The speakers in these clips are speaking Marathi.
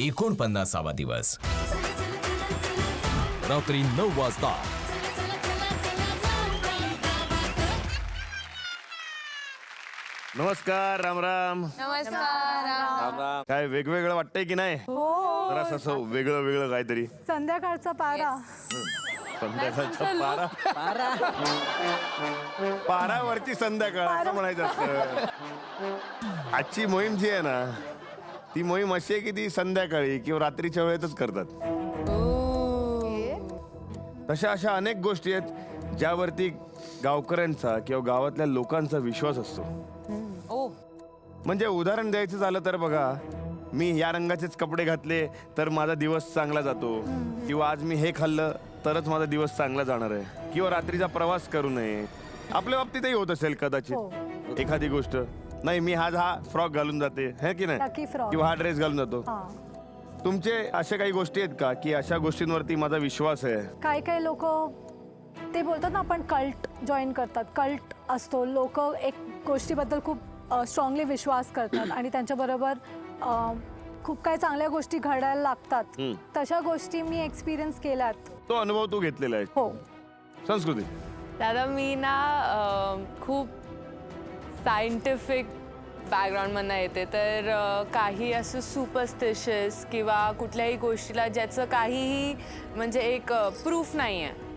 49वा दिवस रात्री 9 वाजता. नमस्कार. राम राम. नमस्कार. काय वेगवेगळं वाटतंय की नाही? जरा असं वेगळं वेगळं काहीतरी. संध्याकाळचा पारा. संध्याकाळचा पारा. पारावरची संध्याकाळ असं म्हणायचं असतं. आजची मोहीम जी आहे ना, ती मोहीम अशी आहे की ती संध्याकाळी किंवा रात्रीच्या वेळेतच करतात. तशा अशा अनेक गोष्टी आहेत ज्यावरती गावकऱ्यांचा किंवा गावातल्या लोकांचा विश्वास असतो. म्हणजे उदाहरण द्यायचं झालं तर बघा, मी या रंगाचेच कपडे घातले तर माझा दिवस चांगला जातो, किंवा आज मी हे खाल्लं तरच माझा दिवस चांगला जाणार आहे, किंवा रात्रीचा प्रवास करू नये. आपल्या बाबतीतही होत असेल कदाचित एखादी गोष्ट. नाही, मी आज हा फ्रॉक घालून जाते, है की नाही, किंवा हा ड्रेस घालून जातो. तुमचे अशा काही गोष्टी आहेत का की अशा गोष्टींवरती माझा विश्वास आहे? काही काही लोक ते बोलतात ना, आपण कल्ट जॉईन करतात. कल्ट असतो, लोक एक गोष्टीबद्दल खूप स्ट्रॉंगली विश्वास करतात आणि त्यांच्याबरोबर खूप काही चांगल्या गोष्टी घडायला लागतात. तशा गोष्टी मी एक्सपिरियन्स केल्यात. तो अनुभव तू घेतलेला आहे? हो. संस्कृती दादा, मी ना खूप सायंटिफिक बॅकग्राऊंडमधनं येते, तर काही असं सुपरस्टिशियस किंवा कुठल्याही गोष्टीला ज्याचं काहीही म्हणजे एक प्रूफ नाही आहे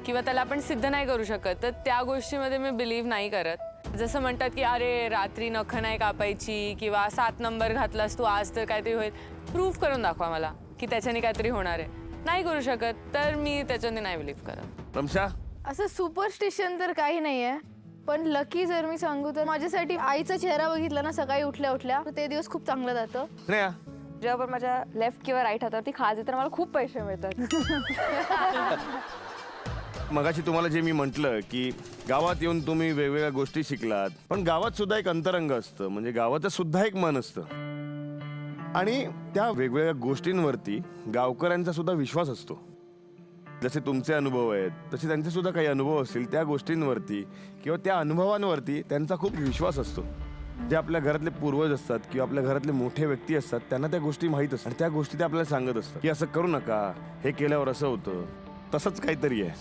किंवा त्याला आपण सिद्ध नाही करू शकत, तर त्या गोष्टीमध्ये मी बिलीव्ह नाही करत. जसं म्हणतात की अरे रात्री नखं नाही कापायची किंवा 7 नंबर घातलास तू आज तर काहीतरी होईल, प्रूफ करून दाखवा मला की त्याच्याने काहीतरी होणार आहे. नाही करू शकत, तर मी त्याच्याने नाही बिलीव्ह करत. रमशा? असं सुपरस्टिशन तर काही नाही आहे, पण लकी जर मी सांगू तर माझ्यासाठी आईचा चेहरा बघितला ना सकाळी उठल्या उठल्या, तर ते दिवस खूप चांगलं जातं. स्नेहा? जेव्हा पण माझ्या लेफ्ट किंवा राईट हातावरती खाज येते तर मला खूप पैसे मिळतात. मगाशी तुम्हाला जे मी म्हटलं की गावात येऊन तुम्ही वेगवेगळ्या गोष्टी शिकलात, पण गावात सुद्धा एक अंतरंग असतं, म्हणजे गावाचं सुद्धा एक मन असतं आणि त्या वेगवेगळ्या गोष्टींवरती गावकऱ्यांचा सुद्धा विश्वास असतो. जसे तुमचे अनुभव आहेत तसे त्यांचे सुद्धा काही अनुभव असतील, त्या गोष्टींवरती किंवा त्या अनुभवांवरती त्यांचा खूप विश्वास असतो. जे आपल्या घरातले पूर्वज असतात किंवा आपल्या घरातले मोठे व्यक्ती असतात, त्यांना त्या गोष्टी माहीत असतात आणि त्या गोष्टी ते आपल्याला सांगत असतात की असं करू नका, हे केल्यावर असं होतं. तसंच काहीतरी आहे.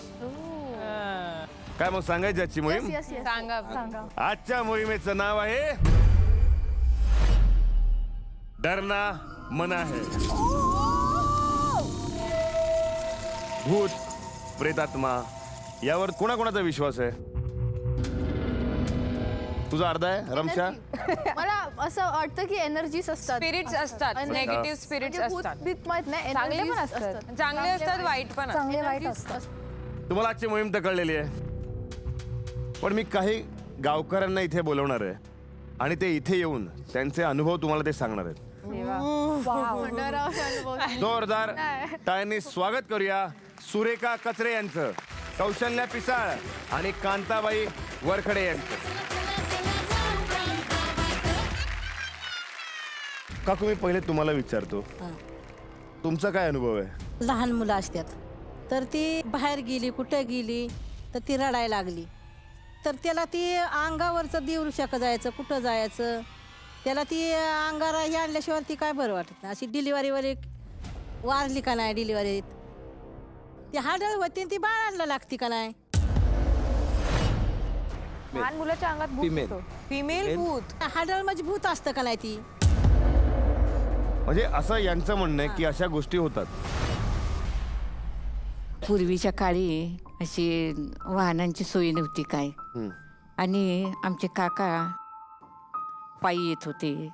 काय मग सांगायची आजची मोहीम? सांगा. आजच्या मोहिमेचं नाव आहे डरना मना है. भूत, प्रेतात्मा यावर कोणाकोणाचा विश्वास आहे? तुझा अर्धा आहे रमशा? मला असं वाटतं की एनर्जीज असतात, स्पिरिट्स असतात, नेगेटिव्ह स्पिरिट्स असतात. भूत माहित नाही, चांगले पण energies असतात. चांगले असतात, वाईट पण असतात. चांगले वाईट असतात. तुम्हाला आजची मोहीम तर कळलेली आहे, पण मी काही गावकऱ्यांना इथे बोलवणार आहे आणि ते इथे येऊन त्यांचे अनुभव तुम्हाला ते सांगणार आहेत. जोरदार टाळ्यांनी स्वागत करूया सुरेखा कचरे यांचं, कौशल्या पिसाळ आणि कांताबाई वरखडे यांचं. काकू, मी पहिले तुम्हाला विचारतो, तुमचा काय अनुभव आहे? लहान मुलं असतात तर ती बाहेर गेली, कुठं गेली तर ती रडायला लागली तर त्याला ती अंगावरचं दिवृषाक जायचं, कुठं जायचं, त्याला ती अंगारा हे आणल्याशिवाय ती काय बरं वाटत नाही. अशी डिलिव्हरीवर एक वारली का नाही, डिलिव्हरीत ती हाडळ होती ती बाळ आणलं लागती का नाही. लहान मुलाच्या अंगात भूत होतं. फिमेल भूत. हाडळ म्हणजे भूत असतं का नाही ती. म्हणजे असं यांचं म्हणणं आहे की अशा गोष्टी होतात. पूर्वीच्या काळी अशी वाहनांची सोय नव्हती काय, आणि आमचे काका पायी येत होते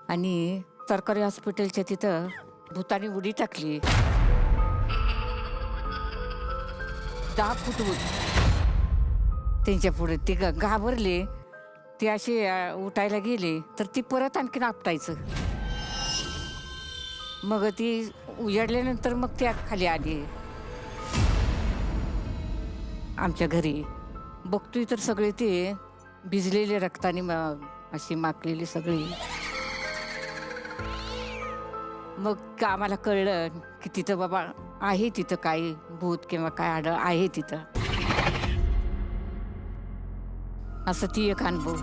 आणि सरकारी हॉस्पिटलच्या तिथं भूताने उडी टाकली. 10 फूट भूत त्यांच्या पुढे. ते घाबरले, ते असे उठायला गेले तर ती परत आणखीन आपटायचं. मग ती उजाडल्यानंतर मग त्या खाली आली आमच्या घरी. बघतोय तर सगळे ते भिजलेले रक्ताने अशी माकलेली सगळी. मग आम्हाला कळलं की तिथं बाबा आहे, तिथं काही भूत किंवा काय आढळ आहे तिथं. असं ती एक अनुभव.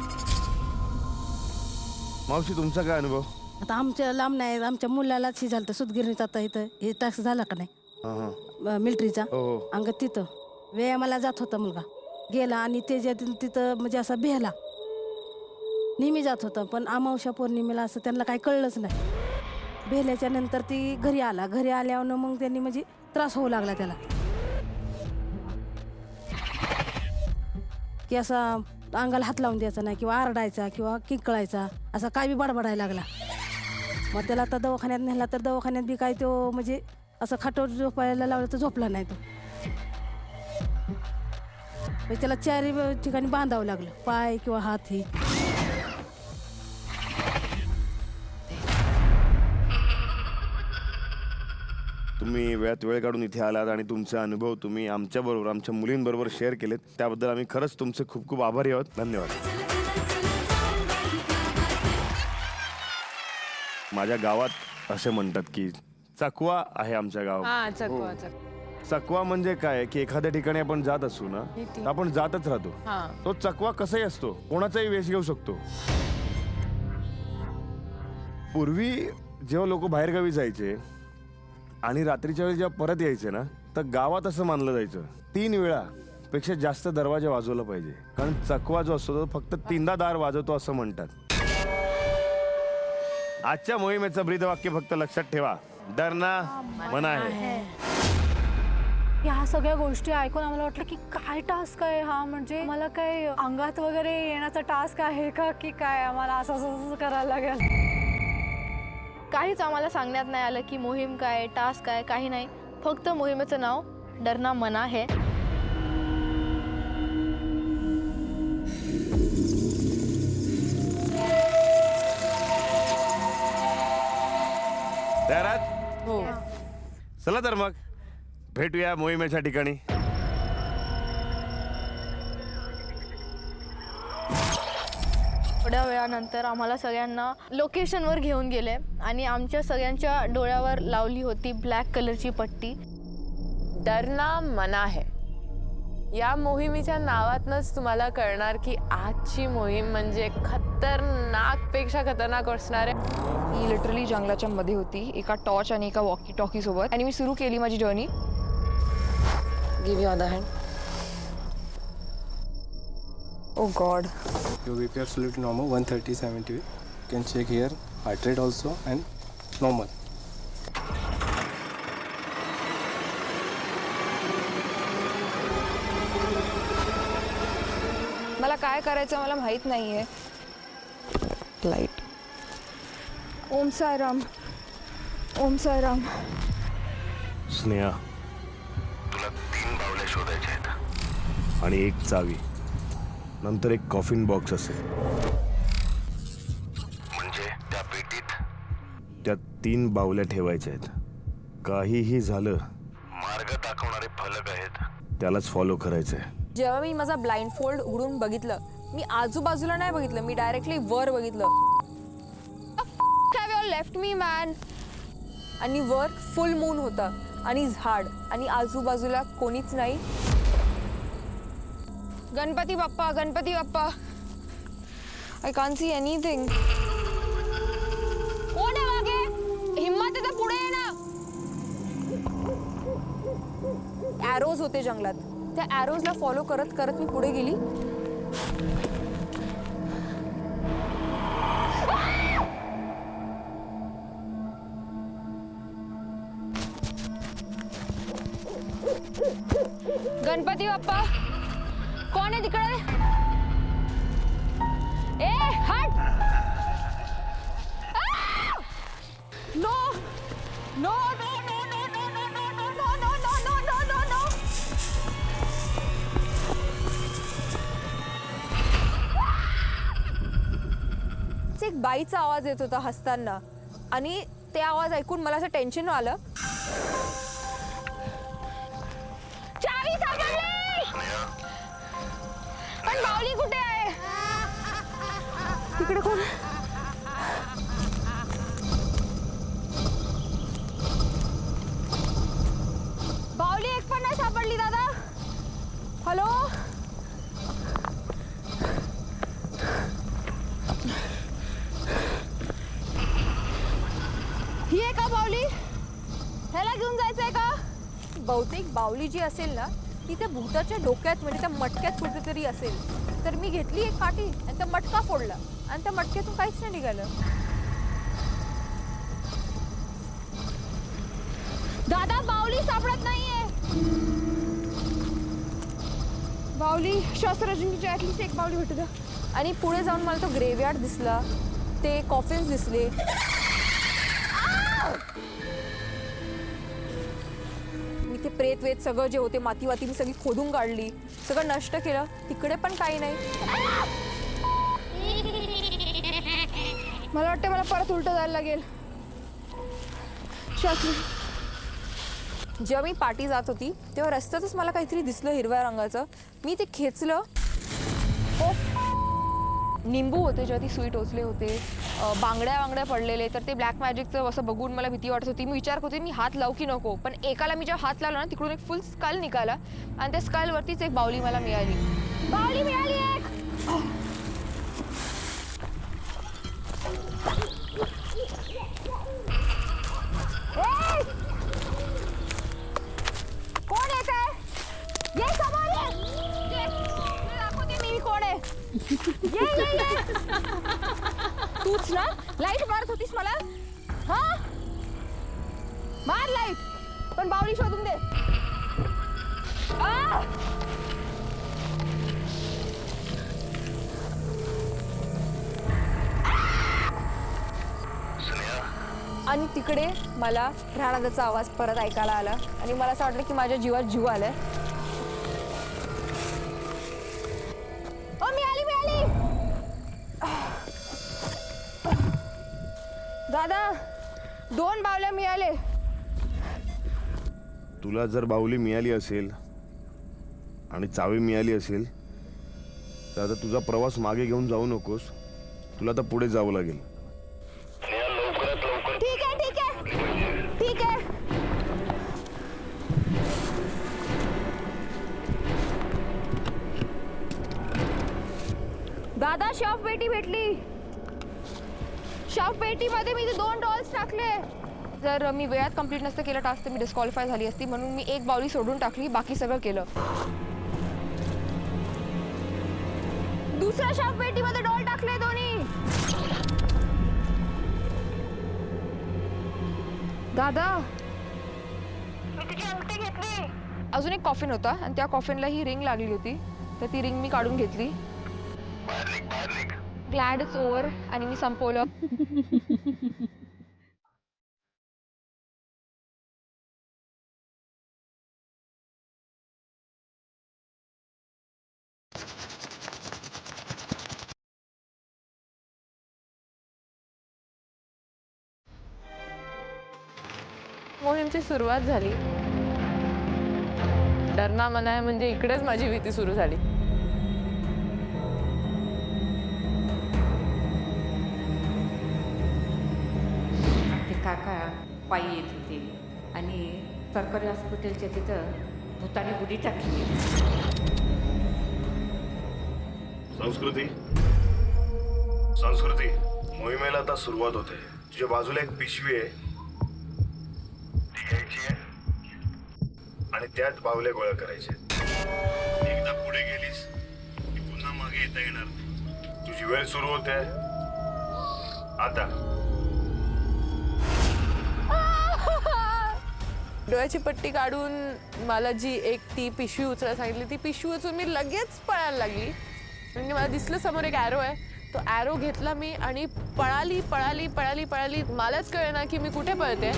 मावशी, तुमचा काय अनुभव? आता आमच्या लांब नाही, आमच्या मुलालाच हे झालं सुतगिरणीत आता इथं हे टास्क झाला का नाही हां हां मिलिटरीचा हो अंग तिथं व्यायामाला जात होता मुलगा गेला आणि त्याच्या तिथं म्हणजे असा भेला नेहमी जात होता पण अमावस्या पौर्णिमेला असं त्यांना काही कळलंच नाही. भेल्याच्या नंतर ती घरी आला, घरी आल्यावर मग त्यांनी म्हणजे त्रास होऊ लागला त्याला की असा अंगाला हात लावून द्यायचा नाही किंवा आरडायचा किंवा किंकळायचा असा काय बी बडबडायला लागला. मग त्याला आता दवाखान्यात नेला तर दवाखान्यात बी काय तो म्हणजे असं खाटावर झोपायला लावलं तर झोपला नाही तो. म्हणजे त्याला 4 ठिकाणी बांधावं लागलं पाय किंवा हात हे. तुम्ही वेळात वेळ काढून इथे आलात आणि तुमचे अनुभव तुम्ही आमच्याबरोबर आमच्या मुलींबरोबर शेअर केलेत त्याबद्दल आम्ही खरंच तुमचे खूप खूप आभारी आहोत. धन्यवाद. माझ्या गावात असे म्हणतात की चकवा आहे आमच्या गावात. हा चकवा चकवा म्हणजे काय की एखाद्या ठिकाणी आपण जात असू ना तर आपण जातच राहतो. हा तो चकवा कसाही असतो, कोणाचाही वेश घेऊ शकतो. पूर्वी जेव्हा लोक बाहेरगावी जायचे आणि रात्रीच्या वेळी जेव्हा परत यायचे ना तर गावात असं मानलं जायचं 3 वेळा पेक्षा जास्त दरवाजा वाजवला पाहिजे, कारण चकवा जो असतो तो फक्त 3दा दार वाजवतो असं म्हणतात. आजच्या मोहिमेचं ब्रीदवाक्य फक्त लक्षात ठेवा, डरना मना है. ह्या सगळ्या गोष्टी ऐकून आम्हाला वाटलं की काय टास्क आहे हा, म्हणजे मला काय अंगात वगैरे येण्याचा टास्क आहे का की काय, आम्हाला असं असं करायला लागेल. काहीच आम्हाला सांगण्यात नाही आलं की मोहीम काय, टास्क काय, काही नाही. फक्त मोहिमेचं नाव डरना मना है. तयार आहात? हो चला तर मग भेटूया मोहिमेच्या ठिकाणी. थोड्या वेळानंतर आम्हाला सगळ्यांना लोकेशनवर घेऊन गेले आणि आमच्या सगळ्यांच्या डोळ्यावर लावली होती ब्लॅक कलरची पट्टी. डरना मना है या मोहिमेच्या नावातनच तुम्हाला कळणार की आजची मोहीम म्हणजे खतरनाकपेक्षा खतरनाक असणार आहे. मी लिटरली जंगलाच्या मध्ये होती एका टॉर्च आणि एका वॉकी टॉकी सोबत आणि मी सुरू केली माझी journey. Give you other hand. Oh god. Your BP absolutely normal, 130/70. You can check here, heart rate also and normal. मला काय करायचं मला माहित नाहीये. लाईट. ओम साईराम. ओम साईराम. स्नेहा, तुला 3 बावल्या शोधायच्या आहेत आणि 1 चावी, नंतर एक कॉफिन बॉक्स असेल. म्हणजे त्या पेटीत त्या 3 बावल्या ठेवायच्या आहेत. काहीही झालं, मार्ग दाखवणारे फलक आहेत, त्यालाच फॉलो करायचंय. जेव्हा मी माझा ब्लाइंड फोल्ड उघडून बघितलं, मी आजूबाजूला नाही बघितलं, मी डायरेक्टली वर बघितलं. Left me man. आणि वर फुल मून होता आणि झाड आणि आजूबाजूला कोणीच नाही. Ganpati Bappa, Ganpati Bappa. I can't see anything. कोण आहे मागे? हिम्मत आहे तर पुढे ये ना. ॲरोज होते जंगलात, त्या ॲरोजला फॉलो करत करत मी पुढे गेली. गणपती बाप्पा, कोण आहे तिकडे? ए हट. No no no no no no no no no no no no no no no. एक बाईचा आवाज येत होता हसताना आणि ते आवाज ऐकून मला असं टेन्शन आलं. चावी सापडली. पण बावली कुठे आहे? तिकडे कोण? बावली एक पण नाही सापडली दादा. हॅलो. बहुतेक बावली जी असेल ना ती त्या भूताच्या डोक्यात म्हणजे त्या मटक्यात कुठेतरी असेल. तर मी घेतली एक काठी आणि त्या मटका फोडला आणि त्या मटक्यातून काहीच नाही निघालं. दादा बावली सापडत नाहीये. बावली शास्त्रज्ञांची ॲटलिस्ट एक बावली भेटू द्या. आणि पुढे जाऊन मला तो ग्रेव्हयार्ड दिसला, ते कॉफिन्स दिसले. मी ते प्रेत वेत सगळं जे होते माती वाती मी सगळी खोदून काढली, सगळं नष्ट केलं. तिकडे पण काही नाही. मला वाटतं मला परत उलट जायला लागेल. शास्त्री जेव्हा मी पाठी जात होती तेव्हा रस्त्यातच मला काहीतरी दिसलं हिरव्या रंगाचं. मी ते खेचलं. निंबू होते जेव्हा ती सुई टोचले होते, बांगड्या पडलेले. तर ते ब्लॅक मॅजिकचं असं बघून मला भीती वाटत होती. मी विचार करते मी हात लावू की नको. पण एकाला मी जेव्हा हात लावला ना तिकडून एक फुल स्कल निघाला आणि त्या स्कलवरतीच एक बावली मला मिळाली. बावली मिळाली एक. कोण येत आहे? ये समोर ये. दाखवते मी कोण आहे. ये ये ये. तूच ना लाईट मारत होतीस मला. हा मार लाईट, पण बावली शोधून दे. आणि तिकडे मला राणादाचा आवाज परत ऐकायला आला आणि मला असं वाटलं की माझ्या जीवात जीव आलाय. मिळाली. दादा 2 बावल्या मिळाले. तुला जर बाहुली मिळाली असेल आणि चावी मिळाली असेल तर आता तुझा प्रवास मागे घेऊन जाऊ नकोस. तुला आता पुढे जावं लागेल. ठीक आहे. दादा शॉप पेटी भेटली. शॉप पेटीमध्ये मी 2 डॉल्स टाकले. जर मी वेळात कंप्लीट नसतं केलं टास्क तर मी डिस्क्वालिफाय झाली असती. म्हणून मी एक बावली सोडून टाकली, बाकी सगळं केलं. दुसऱ्या शॉप पेटीमध्ये डॉल टाकले दोन्ही. दादा मी तिची अंगठी घेतली. अजून एक कॉफिन होता आणि त्या कॉफिनला ही रिंग लागली होती, तर ती रिंग मी काढून घेतली. ग्लॅड इट्स ओव्हर आणि मी संपवलं. मोहीमची सुरुवात झाली. डरना मनाय म्हणजे इकडेच माझी भीती सुरू झाली. आमचे काका पायी येत होते आणि सरकारी हॉस्पिटलच्या तिथं भूताने उडी टाकली. संस्कृती मोहिमेला आता सुरुवात होते. तुझ्या बाजूला एक पिशवी आहे, ती घ्यायची आहे आणि त्यात बाहुल्या गोळा करायचे. एकदा पुढे गेलीस की पुन्हा मागे येता येणार नाही. तुझी वेळ सुरू होते आता. डोळ्याची पट्टी काढून मला जी एक ती पिशवी उचलायला सांगितली, ती पिशवी उचलून मी लगेच पळायला लागली. म्हणजे मला दिसलं समोर एक ॲरो आहे, तो ॲरो घेतला मी आणि पळाली. मलाच कळेना की मी कुठे पळते.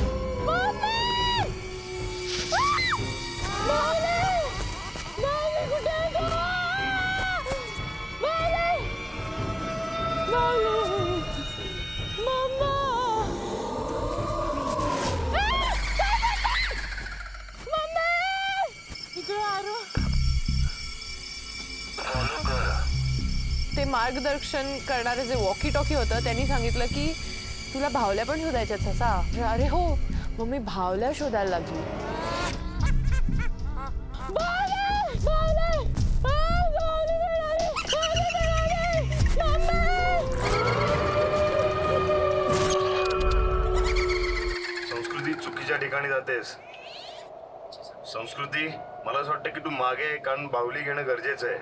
ते मार्गदर्शन करणारे जे वॉकी टॉकी होतं त्यांनी सांगितलं की तुला भावल्या पण शोधायच्यात असा. अरे हो, मग मी भावल्या शोधायला लागली. संस्कृती चुकीच्या ठिकाणी जातेस. संस्कृती, मला असं वाटतं की तू मागे आहे, कारण बाहुली घेणं गरजेचं आहे.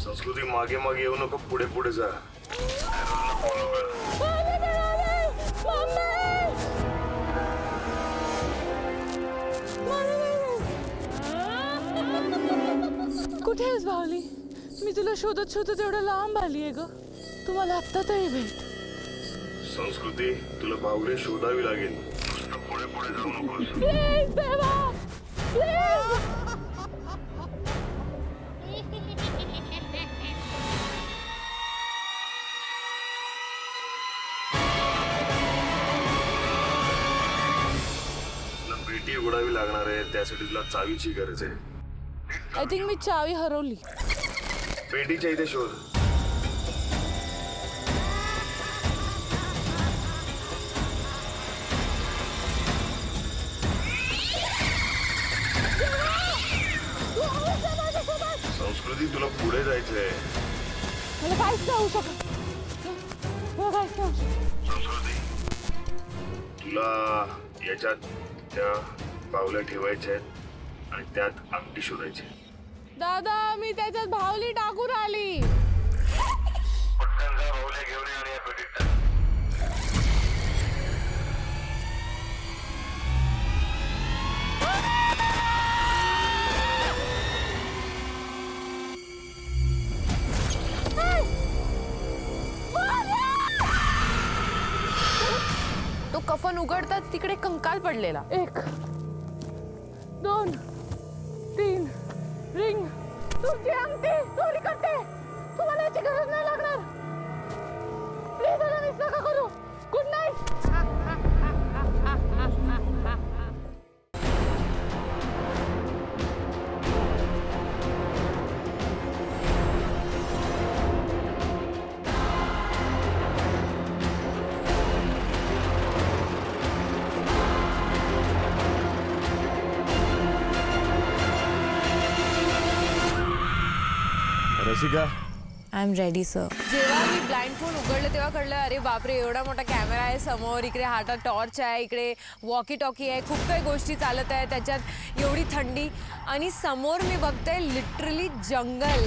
संस्कृती, मागे मागे येऊ नको, पुढे पुढे जा. कुठे आहेस बाहुली? मी तुला शोधत शोधत एवढं लांब आलीये ग. तुम्हाला आत्ता तरी भेट. संस्कृती, तुला बाहुली शोधावी लागेल. नुसतं पुढे पुढे जाऊ नकोस. प्लीज देवा, प्लीज. तुला पेटी उघडावी लागणार आहे, त्यासाठी तुला चावीची गरज आहे. आय थिंक मी चावी हरवली. पेटीच्या इथे शोध. संस्कृती, तुला पुढे जायचंय. मला काहीच नाही होऊ शकत. मला काहीच नाही होऊ शकत. संस्कृती, तुला याच्यात त्या बाहुल्या ठेवायच्या आहेत आणि त्यात अंगठी शोधायची. दादा, मी त्याच्यात बाहुली टाकून आली. पटकन जा, बाहुल्या घेऊन ये आणि या पेटीत टाक. तो कफन उघडताच तिकडे कंकाल पडलेला. 1 2 3 रिंग. तुमची अंगठी चोरी करते. तुम्हाला याची गरज नाही लागणार. प्लीज मला मिस नका करू. Good night. Rasika, I am ready sir. जेव्हा मी ब्लाइंड फोन उघडलं तेव्हा कळलं, अरे बापरे, एवढा मोठा कॅमेरा आहे समोर, इकडे हातात टॉर्च आहे, इकडे वॉकी टॉकी आहे, खूप काही गोष्टी चालत आहे, त्याच्यात एवढी थंडी आणि समोर मी बघते लिटरली जंगल.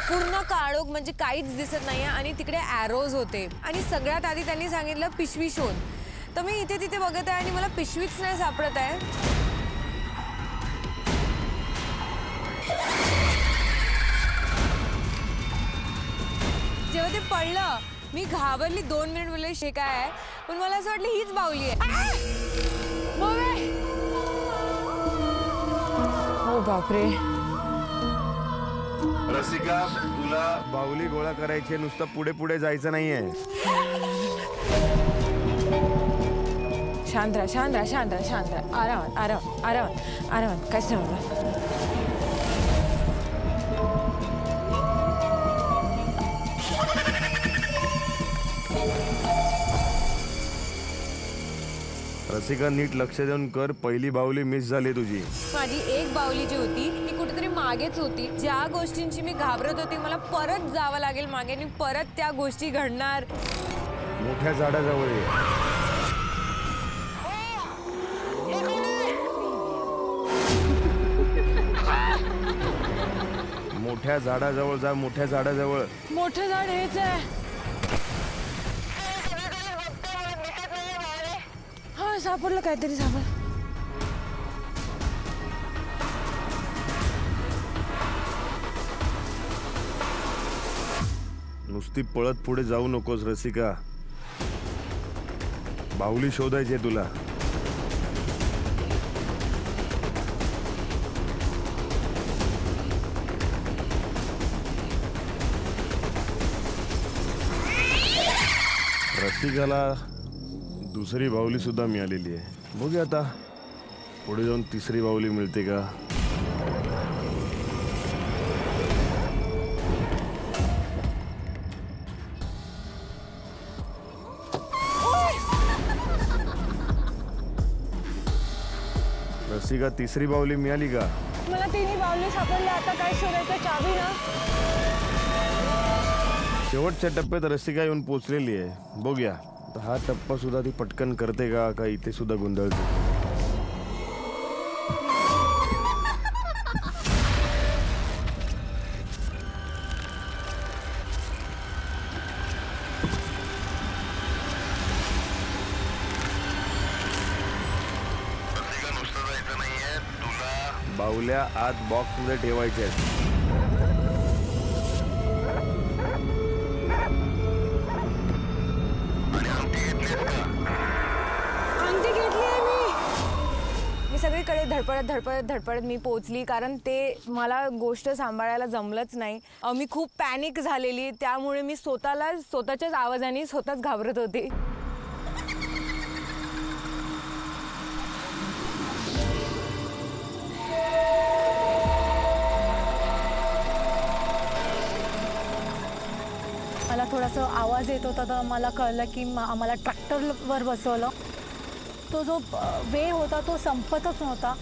पूर्ण काळोख, म्हणजे काहीच दिसत नाही आहे आणि तिकडे ॲरोज होते. आणि सगळ्यात आधी त्यांनी सांगितलं पिशवी शोध. तर मी इथे तिथे बघत आहे आणि मला पिशवीच नाही सापडत आहे. जेव्हा ते पडलं मी घाबरली. 2 मिनिट बोलले शे काय आहे, पण मला असं वाटलं हीच बाहुली आहे. हो बापरे. रसिका, तुला बाहुली गोळा करायची, नुसतं पुढे पुढे जायचं नाहीये. शांत राहा, शांत राहा, शांत राहा, शांत राहा. आरामात आरामात आरामात आरामात. काहीच नाही होणार. रसिका, नीट लक्ष देऊन कर. पहिली बाहुली मिस झाली तुझी. माझी एक बाहुली जी होती ती कुठेतरी मागेच होती. ज्या गोष्टींची मी घाबरत होती, मला परत जावं लागेल मागे आणि परत त्या गोष्टी घडणार. मोठ्या झाडाजवळ ये. मोठ्या झाडाजवळ जा. मोठ्या झाडाजवळ. मोठं झाड हेच आहे. हा, सापडलं काहीतरी. सापडलं. नुसती पळत पुढे जाऊ नकोस रसिका. बाहुली शोधायची आहे तुला. रसिकाला दुसरी बाहुली सुद्धा मिळालेली आहे. बघूया आता पुढे जाऊन तिसरी बाहुली मिळते का. रसिका, तिसरी बाहुली मिळाली का? मला तिन्ही बाहुली सापडली. आता काय शोधायचं? चावी ना? शेवटच्या टप्प्यात रसिका येऊन पोचलेली आहे. बघूया आता हा टप्पा सुद्धा ती पटकन करते का इथे सुद्धा गोंधळते. बाहुल्या आत बॉक्समध्ये ठेवायच्या आहेत. अंगठी घेतली आहे मी सगळीकडे धडपडत मी पोचली, कारण ते मला गोष्ट सांभाळायला जमलंच नाही. मी खूप पॅनिक झालेली, त्यामुळे मी स्वतःच्याच आवाजाने स्वतःच घाबरत होते. मला थोडासा आवाज येत होता तर मला कळलं की आम्हाला ट्रॅक्टरवर बसवलं. तो जो वेळ होता तो संपतच नव्हता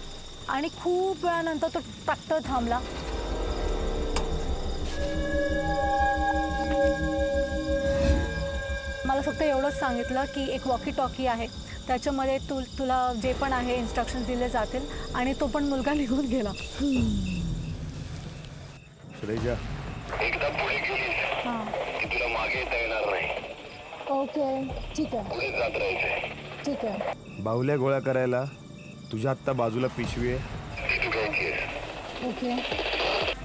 आणि खूप वेळानंतर तो ट्रॅक्टर थांबला. मला फक्त एवढंच सांगितलं की एक वॉकी टॉकी आहे, त्याच्यामध्ये तुला जे पण आहे इन्स्ट्रक्शन दिले जातील, आणि तो पण मुलगा निघून गेला. श्रेजा, एकदा पुढे गेली हां, की तुला मागे येता येणार नाही. ओके, ठीक आहे, पुढे जात राहायचंय. ठीक आहे. बाहुल्या गोळा करायला तुझ्या आत्ता बाजूला पिशवी आहे ती तू घ्यायचीय. ओके.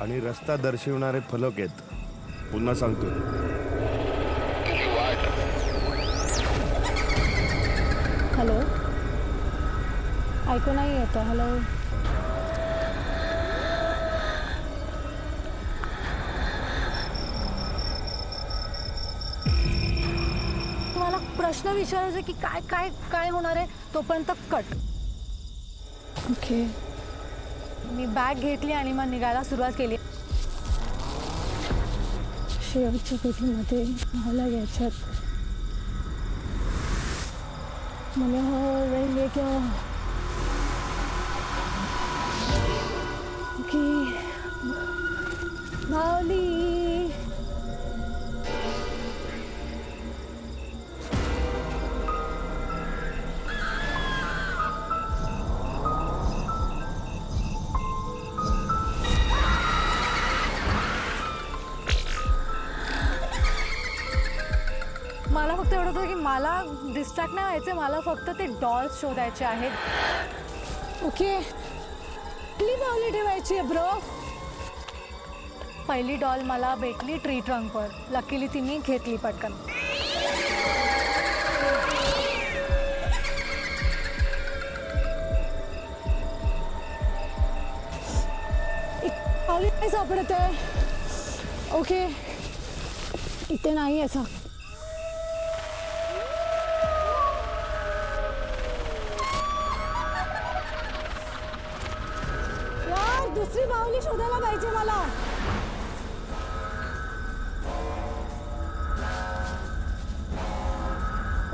आणि रस्ता दर्शवणारे फलक आहेत. पुन्हा सांगतोय, तुझी वाट हॅलो, ऐकू नाही येतं. हॅलो, मला प्रश्न विचारायचा की काय काय काय होणार आहे. तोपर्यंत कट. ओके, मी बॅग घेतली आणि मग निघायला सुरुवात केली. शेवटच्या पेटीमध्ये मला याच्यात मला वेळ किंवा ओके माऊली. मला फक्त एवढं होतं की मला डिस्ट्रॅक्ट नाही व्हायचं, मला फक्त ते डॉल्स शोधायचे आहेत. ओके, कुठली बाहुली ठेवायची आहे ब्रो? पहिली डॉल मला भेटली ट्री ट्रंकवर. लकीली ती मी घेतली पटकन. बाहुली नाही सापडत आहे. ओके, इथे नाही आहे. दुसरी बाहुली शोधायला पाहिजे मला.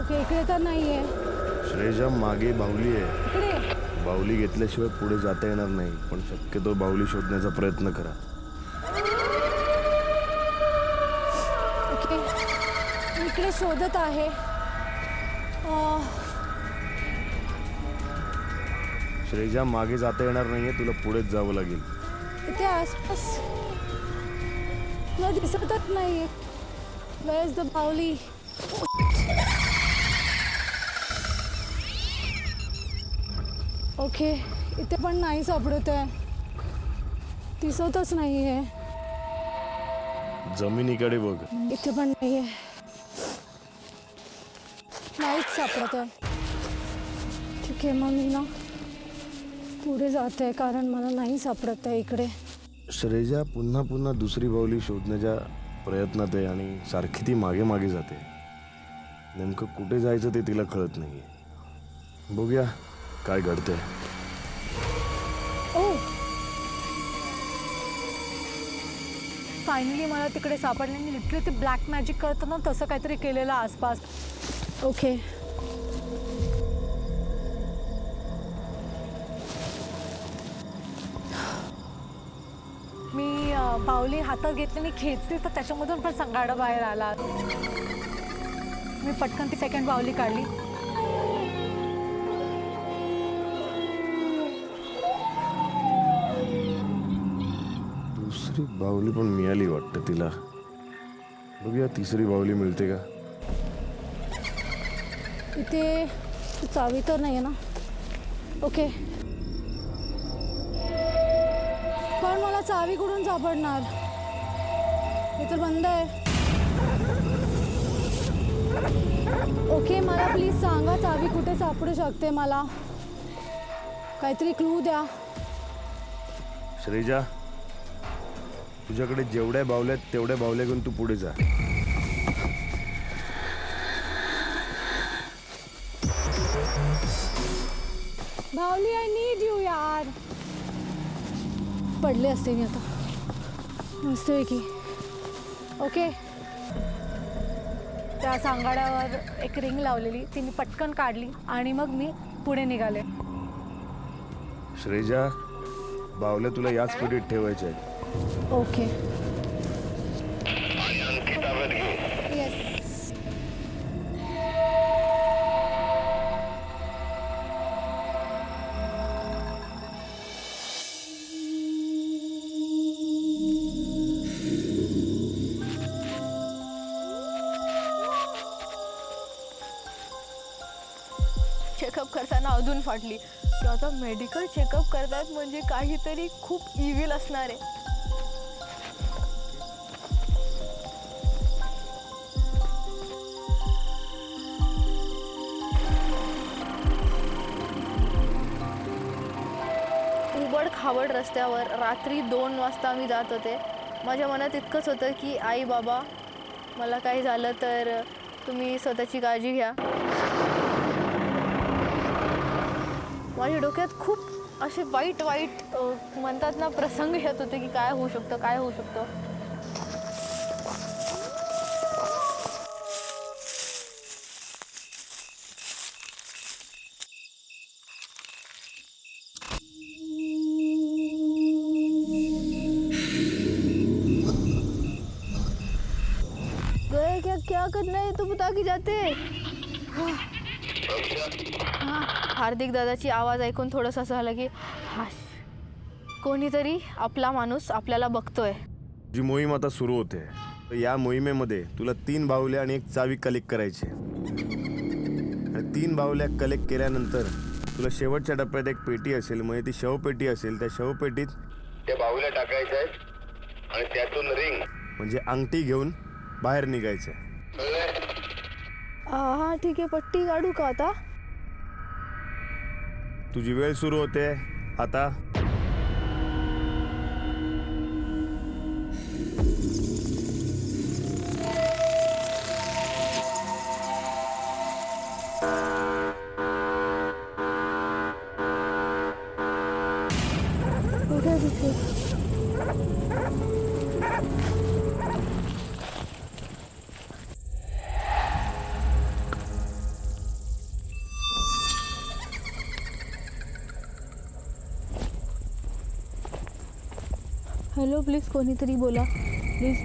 ओके, इकडे तर नाहीये. श्रेजा, मागे बाहुली आहे. इकडे बाहुली घेतल्याशिवाय पुढे जाता येणार नाही, पण शक्यतो बाहुली शोधण्याचा प्रयत्न करा. ओके, इकडे शोधत आहे. श्रेजा, मागे जाता येणार नाहीये, तुला पुढेच जावं लागेल. इथे आसपास मला दिसतच नाही. वेअर इज द बाहुली? ओके, इथे पण नाही सापडत आहे. दिसतच नाहीये. जमिनीकडे बघ. इथे पण नाहीये. नाहीच सापडत आहे. ठीक आहे, मग मी ना पुढे जाते, कारण मला नाही सापडत आहे इकडे. श्रेजा पुन्हा पुन्हा दुसरी बाहुली शोधण्याच्या प्रयत्नात आहे आणि सारखी ती मागे मागे जाते. नेमकं कुठे जायचं ते तिला कळत नाहीये. बघूया काय घडतंय. ओ, फायनली मला तिकडे सापडले. मी लिटरली ते ब्लॅक मॅजिक करतं ना, तसं काहीतरी केलेलं आसपास. ओके, बाहुली हातात घेतली खेचली तर त्याच्यामधून पण सांगाडा बाहेर आला. मी पटकन ती सेकंड बाहुली काढली. दुसरी बाहुली पण मिळाली वाटतं तिला. बघूया तिसरी बाहुली मिळते का. इथे चावी तर नाही आहे ना. ओके, पण मला चावी कुठून सापडणार. हे तर बंद आहे. ओके, मला प्लीज सांगा चावी कुठे सापडू शकते. मला काहीतरी क्लू द्या. श्रीजा, तुझ्याकडे जेवढ्या बाहुल्या आहेत तेवढ्या बाहुल्या घेऊन तू पुढे जा. बाहुली, आय नीड यू यार. पडले असते मी आता मस्तपैकी. ओके, त्या सांगाड्यावर एक रिंग लावलेली ती मी पटकन काढली आणि मग मी पुढे निघाले. श्रीजा, बाहुल्या तुला याच पिढीत ठेवायच्या आहेत. ओके, ती ताब्यात घे. येस. चेकअप करताना अजून फाटली. आता मेडिकल चेकअप करतात म्हणजे काहीतरी खूप इव्हिल असणार आहे. उबड खाबड रस्त्यावर रात्री 2 वाजता मी जात होते. माझ्या मनात इतकंच होतं की आई बाबा, मला काही झालं तर तुम्ही स्वतःची काळजी घ्या. माझ्या डोक्यात खूप असे वाईट म्हणतात ना प्रसंग येत होते की काय होऊ शकतं, काय होऊ शकतं. गए क्या करना है तो बता के जाते. हार्दिक दादाची आवाज ऐकून थोडंसं असं झालं की कोणीतरी आपला माणूस आपल्याला बघतोय. जी मोहीम आता सुरू होते, तर या मोहिमेमध्ये तुला 3 बाहुल्या आणि 1 चावी कलेक्ट करायची. आणि 3 बाहुल्या कलेक्ट केल्यानंतर तुला शेवटच्या टप्प्यात एक पेटी असेल, म्हणजे ती शवपेटी असेल. त्या शवपेटीत त्या बाहुल्या टाकायच्या आहेत आणि त्यातून रिंग म्हणजे अंगठी घेऊन बाहेर निघायचं. हा ठीक आहे, पट्टी काढू का आता. तुझी वेळ सुरू होते आता. हॅलो, प्लीज कोणीतरी बोला प्लीज.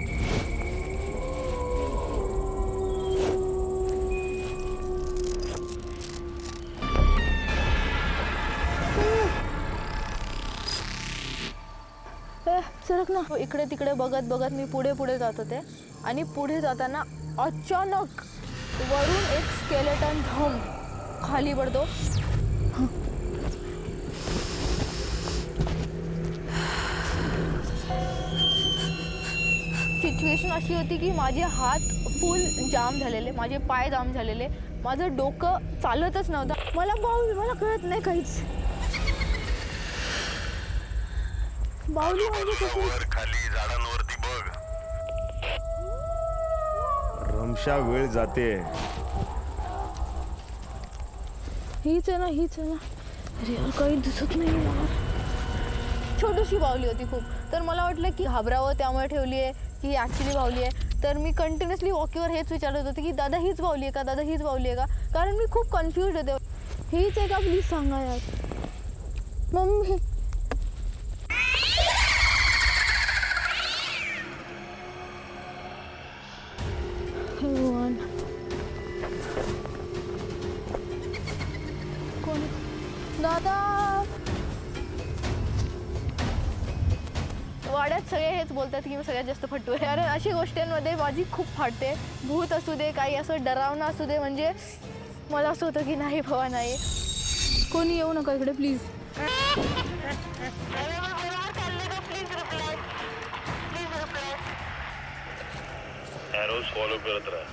सरक ना. इकडे तिकडे बघत मी पुढे जात होते आणि पुढे जाताना अचानक वरून एक स्केलेटन धम खाली पडतो. सिच्युएशन अशी होती की माझे हात फुल जाम झालेले, माझे पाय जाम झालेले, माझं डोकं चालतच नव्हतं. मला कळत नाही काहीच. बाहुली म्हणजे खाली झाडांवरती बघ. रमशा वेळ जाते. हीच आहे ना. अरे यार, काही दिसत नाही यार. छोटीशी बाहुली होती खूप. तर मला वाटलं की घाबरावं त्यामुळे ठेवली आहे की ॲक्च्युली बाहुली आहे. तर मी कंटिन्युअसली वॉकीवर हेच विचारत होते की दादा हीच बाहुली आहे का, दादा हीच बाहुली आहे का. कारण मी खूप कन्फ्यूज होते. हीच आहे का प्लीज सांगा यार. दादा वाड्यात सगळे हेच बोलतात की मी सगळ्यात जास्त फट्टू आहे. कारण अशी गोष्टींमध्ये माझी खूप फाटते. भूत असू दे, काही असं डरावणं असू दे, म्हणजे मला असं होतं की नाही बाबा नाही. कोणी येऊ नका इकडे प्लीज. ॲरोज फॉलो करत राहा.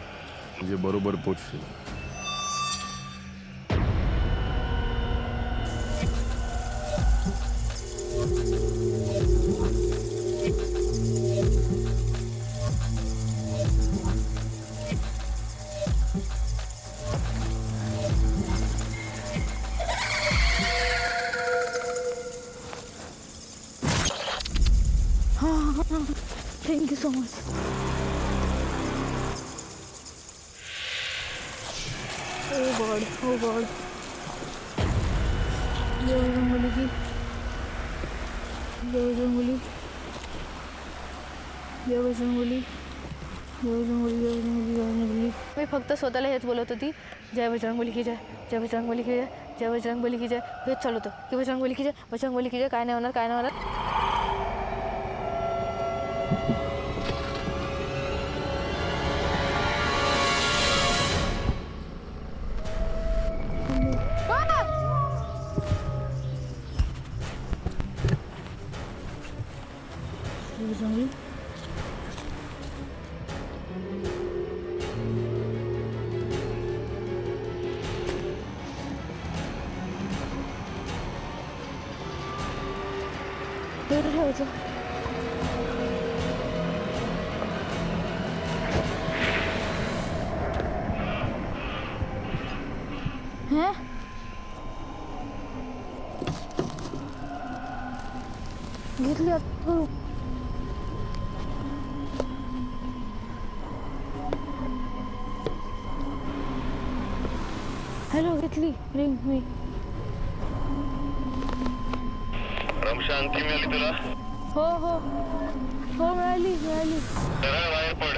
म्हणजे बरोबर पोचशील. Thank you so much. Oh God जय बजरंगबली की जय बजरंगबली जय बजरंगबली जय बजरंगबली जय बजरंगबली जय बजरंगबली. मी फक्त स्वतःला हेच बोलत होती, जय बजरंगबली की जय, जय बजरंगबली की जय, जय बजरंगबली की जय. हेच चालू होतं की बजरंगबली की जय, बजरंगबली की जय. काय नाही होणार, काय नाही होणार. बजरंगबली ठेवायचं. घेतली करू. हॅलो, घेतली रिंग मी. रमशांती मिळाली तुला. हो हो हो मिळाली. सरळ बाहेर पड.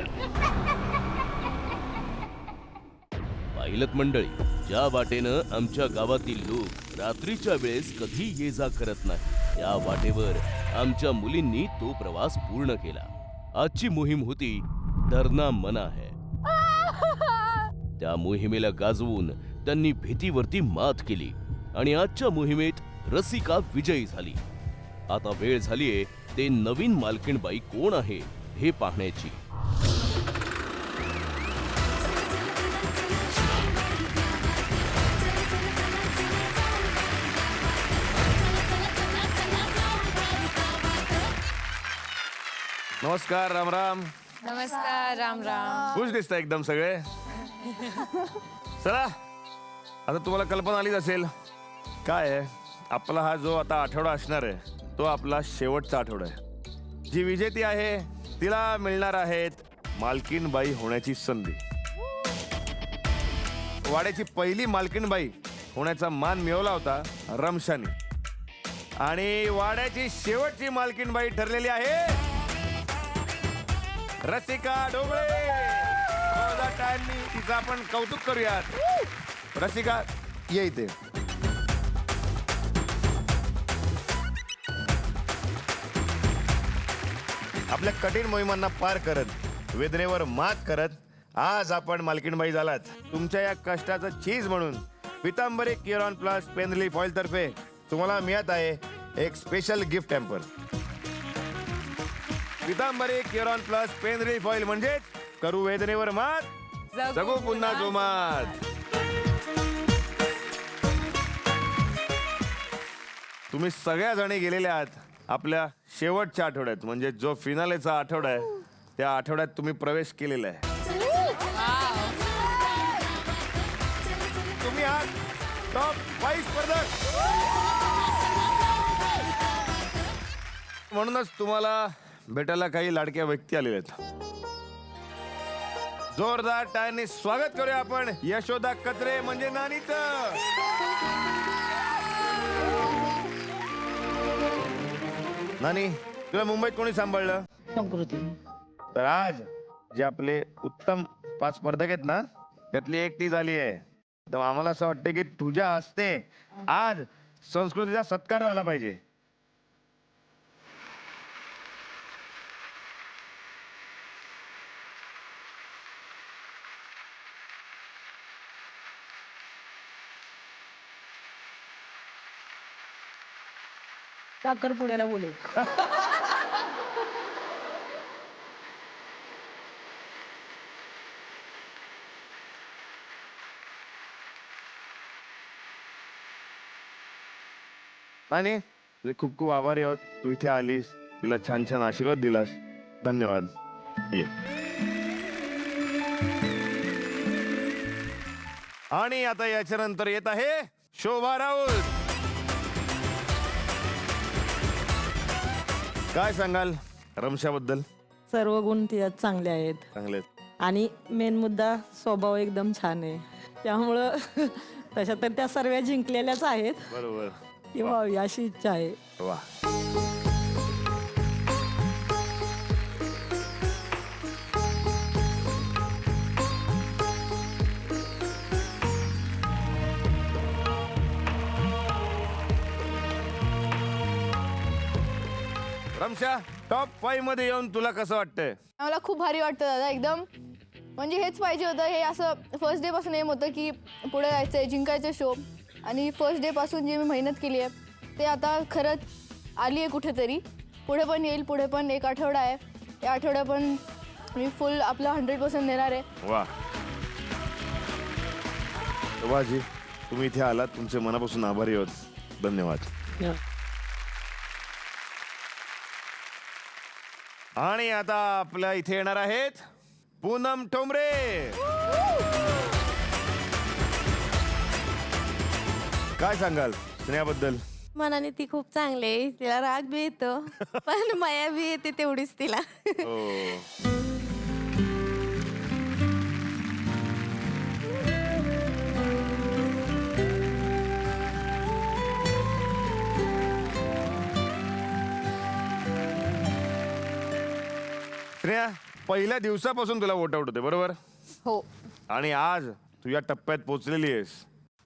पायलट मंडळी, ज्या वाटेनं आमच्या गावातील लोक रात्रीच्या वेळेस कधी ये जा करत नाही, या वाटेवर आमच्या मुलींनी तो प्रवास पूर्ण केला. आजची मोहीम होती डरना मना है. त्या मोहिमेला गाजवून त्यांनी भीतीवरती मात केली आणि आजच्या मोहिमेत रसिका विजयी झाली. आता वेळ झालीये ते नवीन मालकीणबाई कोण आहे हे पाहण्याची. नमस्कार, राम राम. नमस्कार, राम राम. खुश दिसता एकदम सगळे. चला, आता तुम्हाला कल्पना आलीच असेल काय आहे. आपला हा जो आता आठवडा असणार आहे तो आपला शेवटचा आठवडा आहे. जी विजेती आहे तिला मिळणार आहेत मालकीणबाई होण्याची संधी. वाड्याची पहिली मालकीणबाई होण्याचा मान मिळवला होता रमशानी, आणि वाड्याची शेवटची मालकीणबाई ठरलेली आहे रसिका डोंगरे. तिचं आपण कौतुक करूयात. रसिका, ये इथे. आपल्या कठीण मोहिमांना पार करत, वेदनेवर मात करत आज आपण मालकीणबाई झालात. तुमच्या या कष्टाचं चीज म्हणून Pitambari Curon plus pain relief oil तर्फे तुम्हाला मिळत आहे एक special gift hamper. Pitambari Curon plus pain relief oil म्हणजेच करू वेदनेवर मात, जगू पुन्हा जोमात. तुम्ही सगळ्या जणी गेलेल्या आहात आपल्या शेवटच्या आठवड्यात, म्हणजे जो फिनालेचा आठवडा आहे त्या आठवड्यात तुम्ही प्रवेश केलेला आहे. तुम्ही आहात टॉप 5 स्पर्धक. म्हणूनच तुम्हाला भेटायला काही लाडक्या व्यक्ती आलेल्या आहेत. जोरदार टाळ्यांनी स्वागत करूया आपण यशोदा कत्रे म्हणजे नानीचं. नानी, तुला मुंबईत कोणी सांभाळलं? तर आज जे आपले उत्तम 5 स्पर्धक आहेत ना त्यातली एक ती झाली आहे. तर आम्हाला असं वाटतं की तुझ्या हस्ते आज संस्कृतीचा सत्कार झाला पाहिजे. साखरपुड्याला बोलू. आणि तुझे खूप खूप आभारी आहोत. तू इथे आलीस, तिला छान छान आशीर्वाद दिलास. धन्यवाद. ये. आणि आता याच्या नंतर येत आहे शोभा राऊत. काय सांगाल रमशाबद्दल? सर्व गुण तिच्यात चांगले आहेत चांगले. आणि मेन मुद्दा स्वभाव एकदम छान आहे, त्यामुळं तशा तर त्या सर्व जिंकलेल्याच आहेत. बरोबर. ती व्हावी अशी इच्छा आहे. वा. रमशा, टॉप 5 मध्ये येऊन तुला कसं वाटतंय? मला खूप भारी वाटतं दादा, एकदम म्हणजे हेच पाहिजे होतं. हे असं फर्स्ट डे पासून एम होतं की पुढे जायचं आहे, जिंकायचं शो. आणि फर्स्ट डे पासून जी मी मेहनत केली आहे ते आता खरंच आली आहे कुठेतरी. पुढे पण येईल, पुढे पण एक आठवडा आहे, या आठवड्या पण मी फुल आपला 100% देणार आहे. वा. शोभाजी, तुम्ही इथे आलात, तुमचे मनापासून आभारी आहोत. धन्यवाद. आणि आता आपल्या इथे येणार आहेत पूनम ठोंबरे. काय सांगाल स्नेहाबद्दल? मनाने ती खूप चांगली आहे, तिला राग बी येतो पण माया बी येते तेवढीच तिला. हो. स्नेहा, पहिल्या दिवसापासून तुला वोट आउट होते बरोबर? हो. आणि आज तू या टप्प्यात पोहोचलेली आहेस,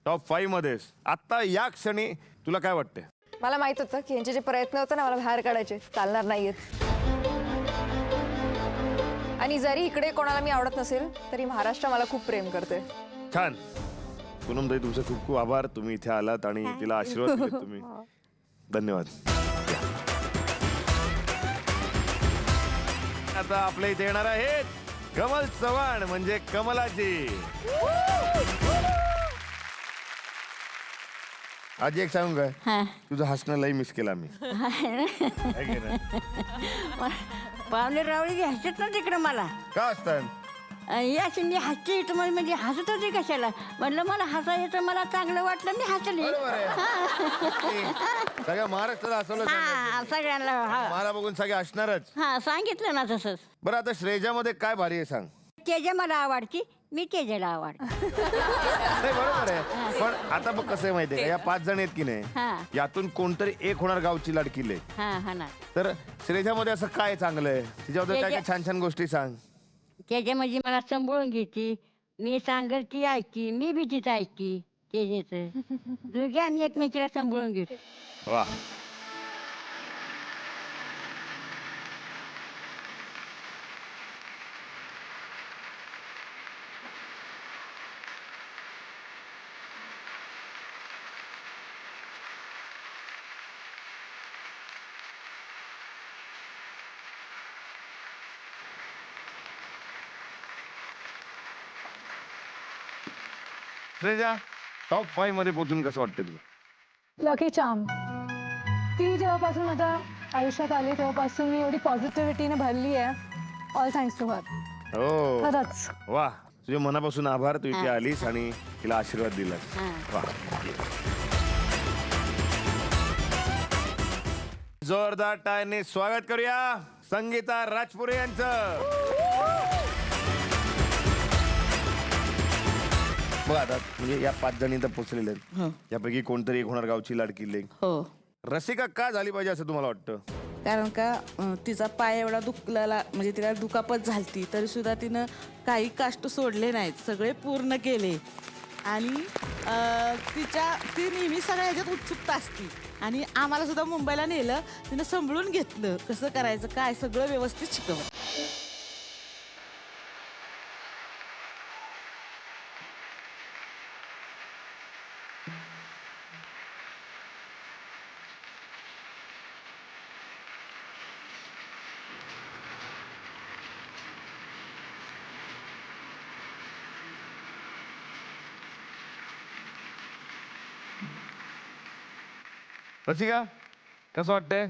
टॉप 5 मध्येस. आता या क्षणी तुला काय वाटतंय? मला माहित होतं की यांचे जे प्रयत्न होते ना मला बाहेर काढायचे चालणार नाहीयेत. आणि जरी इकडे कोणाला मी आवडत नसेल तरी महाराष्ट्र मला खूप प्रेम करते. छान. पूनमताई, तुमचे खूप खूप आभार. तुम्ही इथे आलात आणि तिला आशीर्वाद दिलेत तुम्ही. धन्यवाद. आता आपल्या इथे येणार आहेत कमल चव्हाण म्हणजे कमलाजी. आज एक सांगू काय, तुझं हसणं लई मिस केला मी. है की नाही? पावले रावळी हसत ना तिकडे मला. का असतात? अशी मी हसते म्हणजे हसत होती कशाला, म्हणलं मला हसायचं, मला चांगलं वाटलं, मी हसली. बरोबर आहे. सगळ्या महाराष्ट्राला हसवलं. हा, सगळ्यांना. हा. मला बघून सगळे हसणारच. हा, सांगितलं ना तसंच. बरं, आता श्रेजामध्ये काय भारी आहे सांग? तेजा मला आवडती, मी तेजाला आवडते. नाही, बरोबर आहे. पण आता बघ कसं आहे माहितीये का, या 5 जण आहेत की हा. नाही, यातून कोणतरी एक होणार गावची लाडकी लेक. हा ना. तर श्रेजामध्ये असं काय चांगलं आहे, तिच्याबद्दल काय काय छान छान गोष्टी सांग. त्याच्या म्हणजे मला सांभाळून घेते, मी सांगल ती ऐकी, मी बी तिचं ऐकी. तेजेच दोघे आम्ही एकमेकीला सांभाळून घेतो. वा. श्रेजा, टॉप 5 मध्ये पोहोचून कसं वाटतं तुला? Lucky charm. ती जेव्हापासून माझ्या आयुष्यात आली तेव्हापासून मी एवढी पॉझिटिव्हिटीने भरली आहे. All thanks to her. हो. खरंच. वा. तुझे मनापासून आभार. तू इथे आलीस आणि तिला आशीर्वाद दिलास. वा. जोरदार टाळ्यांनी स्वागत करूया संगीता राजपुरे यांचं. बघ आता म्हणजे या 5 जणी तर पोचलेले आहेत, यापैकी कोणतरी एक होणार गावची लाडकी लेक. हो, रसिका का झाली पाहिजे असं तुम्हाला वाटतं? कारण का तिचा पाय एवढा दुखलेला, म्हणजे तिला दुखापत झालती तरी सुद्धा तिनं काही कष्ट सोडले नाहीत, सगळे पूर्ण केले. आणि ती नेहमी सगळ्या ह्याच्यात उत्सुकता असते आणि आम्हाला सुद्धा मुंबईला नेलं, तिनं सांभाळून घेतलं कसं करायचं काय सगळं व्यवस्थित शिकवलं. रसिका कसं वाटतंय?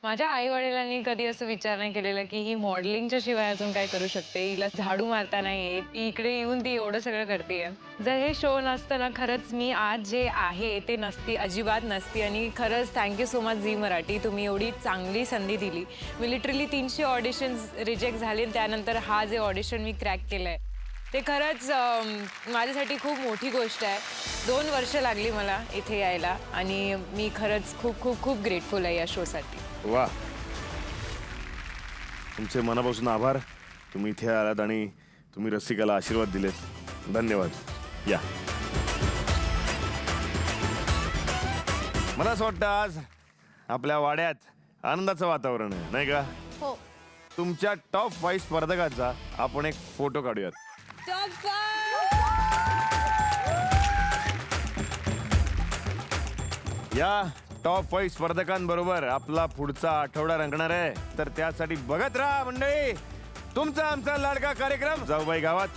माझ्या आई वडिलांनी कधी असं विचार नाही केलेला की ही मॉडेलिंगच्या शिवाय अजून काय करू शकते, हिला झाडू मारता नाही येत, ती इकडे येऊन ती एवढं सगळं करते. जर हे शो नसतं ना खरंच मी आज जे आहे ते नसती, अजिबात नसती. आणि खरंच thank you so much Zee Marathi, तुम्ही एवढी चांगली संधी दिली. मी लिटरली 300 ऑडिशन्स रिजेक्ट झाले, त्यानंतर हा जे ऑडिशन मी क्रॅक केलं आहे ते खरंच माझ्यासाठी खूप मोठी गोष्ट आहे. 2 वर्ष लागली मला इथे यायला आणि मी खरंच खूप खूप खूप ग्रेटफुल आहे या शोसाठी. वा, तुमचे मनापासून आभार. तुम्ही इथे आलात आणि तुम्ही रसिकाला आशीर्वाद दिलेत. धन्यवाद. या, मला असं वाटतं आज आपल्या वाड्यात आनंदाचं वातावरण आहे, नाही का? हो. तुमच्या टॉप 5 स्पर्धकांचा आपण एक फोटो काढूयात. या टॉप 5 स्पर्धकांबरोबर आपला पुढचा आठवडा रंगणार आहे, तर त्यासाठी बघत राहा मंडळी तुमचा आमचा लाडका कार्यक्रम जाऊबाई गावात.